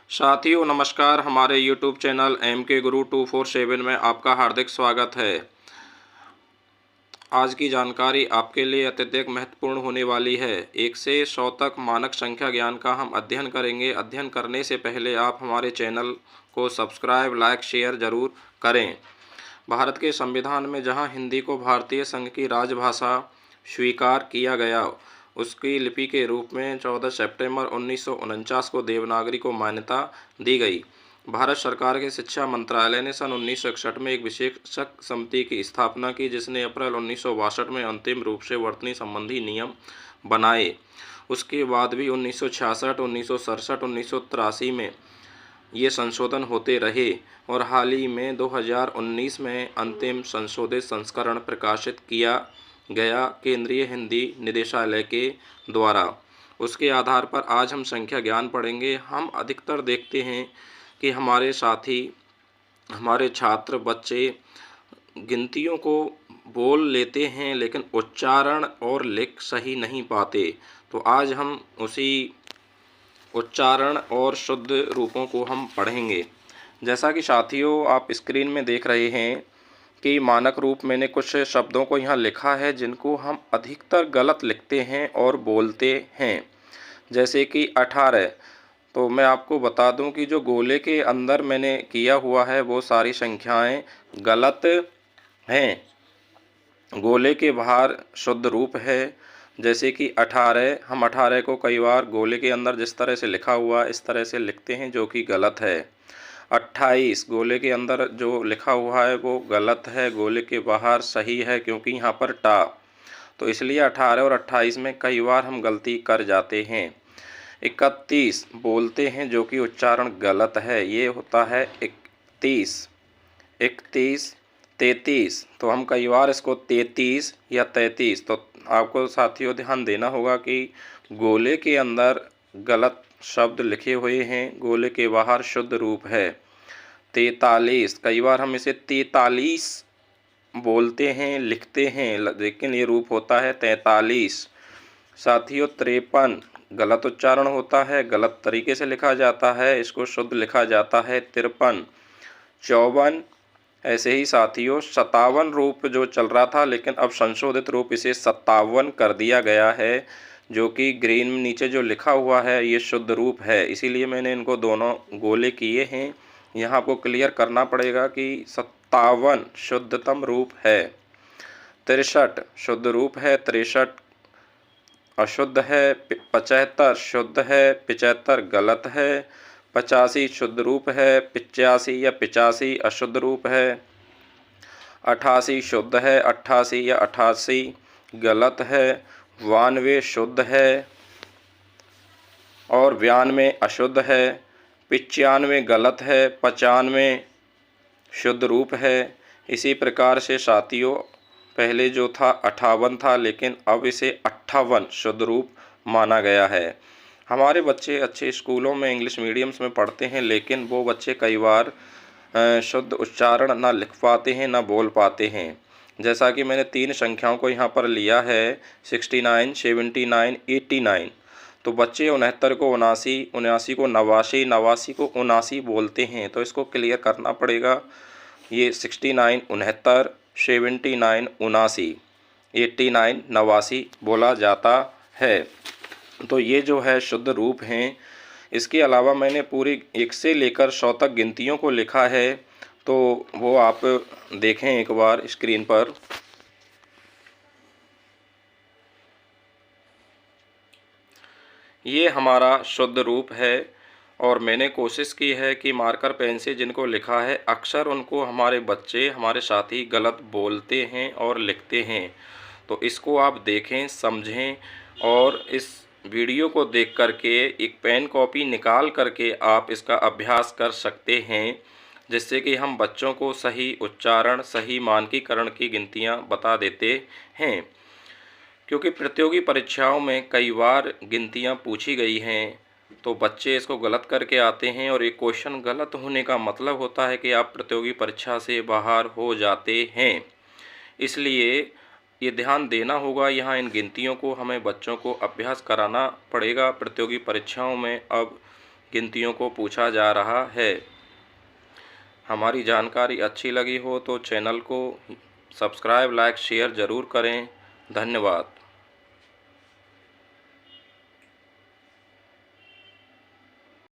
साथियों नमस्कार। हमारे YouTube चैनल MK Guru 247 में आपका हार्दिक स्वागत है। आज की जानकारी आपके लिए अत्यधिक महत्वपूर्ण होने वाली है। 1 से 100 तक मानक संख्या ज्ञान का हम अध्ययन करेंगे। अध्ययन करने से पहले आप हमारे चैनल को सब्सक्राइब, लाइक, शेयर ज़रूर करें। भारत के संविधान में जहां हिंदी को भारतीय संघ की राजभाषा स्वीकार किया गया, उसकी लिपि के रूप में 14 सितंबर 1949 को देवनागरी को मान्यता दी गई। भारत सरकार के शिक्षा मंत्रालय ने सन 1961 में एक विशेषज्ञ समिति की स्थापना की, जिसने अप्रैल 1962 में अंतिम रूप से वर्तनी संबंधी नियम बनाए। उसके बाद भी 1966, 1967, 1983 में ये संशोधन होते रहे और हाल ही में 2019 में अंतिम संशोधित संस्करण प्रकाशित किया गया केंद्रीय हिंदी निदेशालय के द्वारा। उसके आधार पर आज हम संख्या ज्ञान पढ़ेंगे। हम अधिकतर देखते हैं कि हमारे साथी, हमारे छात्र, बच्चे गिनतियों को बोल लेते हैं लेकिन उच्चारण और लिख सही नहीं पाते। तो आज हम उसी उच्चारण और शुद्ध रूपों को हम पढ़ेंगे। जैसा कि साथियों आप स्क्रीन में देख रहे हैं कि मानक रूप मैंने कुछ शब्दों को यहाँ लिखा है जिनको हम अधिकतर गलत लिखते हैं और बोलते हैं। जैसे कि 18, तो मैं आपको बता दूं कि जो गोले के अंदर मैंने किया हुआ है वो सारी संख्याएं गलत हैं। गोले के बाहर शुद्ध रूप है। जैसे कि 18, हम 18 को कई बार गोले के अंदर जिस तरह से लिखा हुआ इस तरह से लिखते हैं, जो कि गलत है। 28 गोले के अंदर जो लिखा हुआ है वो गलत है, गोले के बाहर सही है क्योंकि यहाँ पर टा। तो इसलिए 18 और 28 में कई बार हम गलती कर जाते हैं। 31 बोलते हैं जो कि उच्चारण गलत है, ये होता है 31। 31, 33, तो हम कई बार इसको 33 या 33। तो आपको साथियों ध्यान देना होगा कि गोले के अंदर गलत शब्द लिखे हुए हैं, गोले के बाहर शुद्ध रूप है। 43, कई बार हम इसे 43 बोलते हैं, लिखते हैं, लेकिन ये रूप होता है 43। साथियों 53 गलत उच्चारण होता है, गलत तरीके से लिखा जाता है, इसको शुद्ध लिखा जाता है 53। 54 ऐसे ही साथियों 57 रूप जो चल रहा था, लेकिन अब संशोधित रूप इसे 57 कर दिया गया है, जो कि ग्रीन में नीचे जो लिखा हुआ है ये शुद्ध रूप है। इसीलिए मैंने इनको दोनों गोले किए हैं। यहाँ आपको क्लियर करना पड़ेगा कि 57 शुद्धतम रूप है। 63 शुद्ध रूप है, 63 अशुद्ध है। 75 शुद्ध है, 75 गलत है। 85 शुद्ध रूप है, 85 या 85 अशुद्ध रूप है। 88 शुद्ध है, 88 या 88 गलत है। 92 शुद्ध है और 92 अशुद्ध है। 95 गलत है, 95 शुद्ध रूप है। इसी प्रकार से साथियों पहले जो था 58 था, लेकिन अब इसे 58 शुद्ध रूप माना गया है। हमारे बच्चे अच्छे स्कूलों में इंग्लिश मीडियम्स में पढ़ते हैं, लेकिन वो बच्चे कई बार शुद्ध उच्चारण ना लिख पाते हैं ना बोल पाते हैं। जैसा कि मैंने 3 संख्याओं को यहाँ पर लिया है 69, 79, 89। तो बच्चे 69 को 79, 79 को 89, 89 को 79 बोलते हैं। तो इसको क्लियर करना पड़ेगा। ये 69 69, 79 79, 89 89 बोला जाता है। तो ये जो है शुद्ध रूप हैं। इसके अलावा मैंने पूरी 1 से लेकर 100 तक गिनतियों को लिखा है, तो वो आप देखें एक बार स्क्रीन पर। ये हमारा शुद्ध रूप है और मैंने कोशिश की है कि मार्कर पेन से जिनको लिखा है अक्सर उनको हमारे बच्चे, हमारे साथी गलत बोलते हैं और लिखते हैं। तो इसको आप देखें, समझें और इस वीडियो को देख करके एक पेन कॉपी निकाल करके आप इसका अभ्यास कर सकते हैं, जिससे कि हम बच्चों को सही उच्चारण, सही मानकीकरण की गिनतियां बता देते हैं। क्योंकि प्रतियोगी परीक्षाओं में कई बार गिनतियां पूछी गई हैं, तो बच्चे इसको गलत करके आते हैं और एक क्वेश्चन गलत होने का मतलब होता है कि आप प्रतियोगी परीक्षा से बाहर हो जाते हैं। इसलिए ये ध्यान देना होगा, यहाँ इन गिनतियों को हमें बच्चों को अभ्यास कराना पड़ेगा। प्रतियोगी परीक्षाओं में अब गिनतियों को पूछा जा रहा है। हमारी जानकारी अच्छी लगी हो तो चैनल को सब्सक्राइब, लाइक, शेयर ज़रूर करें। धन्यवाद।